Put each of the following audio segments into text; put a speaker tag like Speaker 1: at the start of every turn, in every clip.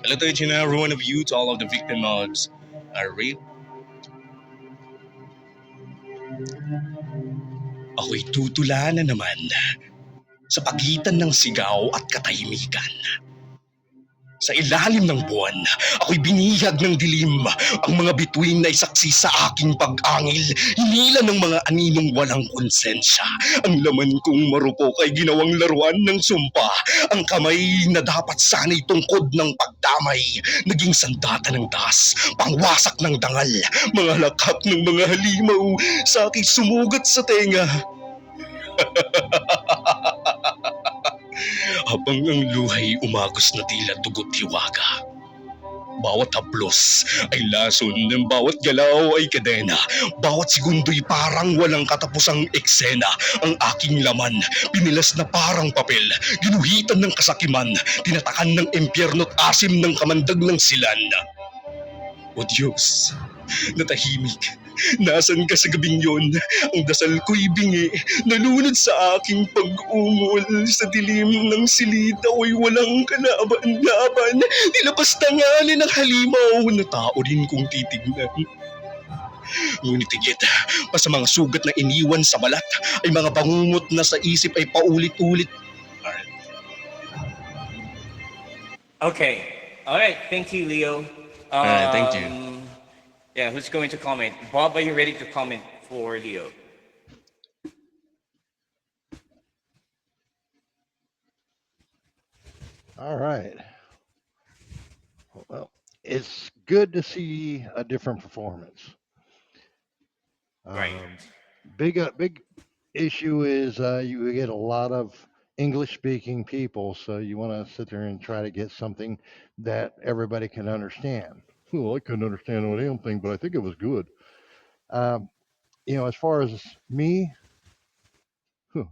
Speaker 1: Hello to each and every one of you, to all of the victim of rape. Ako'y tutula na naman sa pagitan ng sigaw at katahimikan. Sa ilalim ng buwan, ako'y binihag ng dilim. Ang mga bituin na isaksi sa aking pag-angil, hinila ng mga aninong walang konsensya. Ang laman kong marupok ay ginawang laruan ng sumpa. Ang kamay na dapat sana'y tungkod ng pagdamay, naging sandata ng das, pangwasak ng dangal. Mga lakap ng mga halimaw, sa aking sumugat sa tenga. Habang ang luhay umagos na tila dugo't hiwaga. Bawat haplos ay lason, ng bawat galaw ay kadena. Bawat segundo'y parang walang katapusang eksena. Ang aking laman, pinilas na parang papel. Ginuhitan ng kasakiman, tinatakan ng impyerno't asim ng kamandag ng silan. O Diyos, natahimik. Nasaan ka sa gabing yon? Ang dasal ko'y bingi, nalunod sa aking pag-ungol. Sa dilim ng silid ako'y walang kalaban-laban. Nilabas tanganin ng halimaw na tao din kong titignan. Ngunit higit pa sa mga sugat na iniwan sa balat, ay mga bangungot na sa isip ay paulit-ulit.
Speaker 2: Okay. All right. Thank you, Leo.
Speaker 1: Thank you.
Speaker 2: Yeah, who's going to comment? Bob, are you ready to comment for Leo?
Speaker 3: All right. Well, it's good to see a different performance.
Speaker 2: Right.
Speaker 3: Big issue is you get a lot of English speaking people, so you want to sit there and try to get something that everybody can understand. Well, I couldn't understand a damn thing, but I think it was good. Um, as far as me,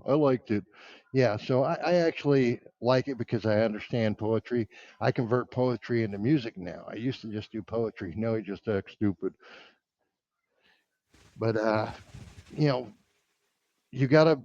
Speaker 3: I liked it. Yeah, so I actually like it because I understand poetry. I convert poetry into music now. I used to just do poetry. No, I just act stupid. But you know, you gotta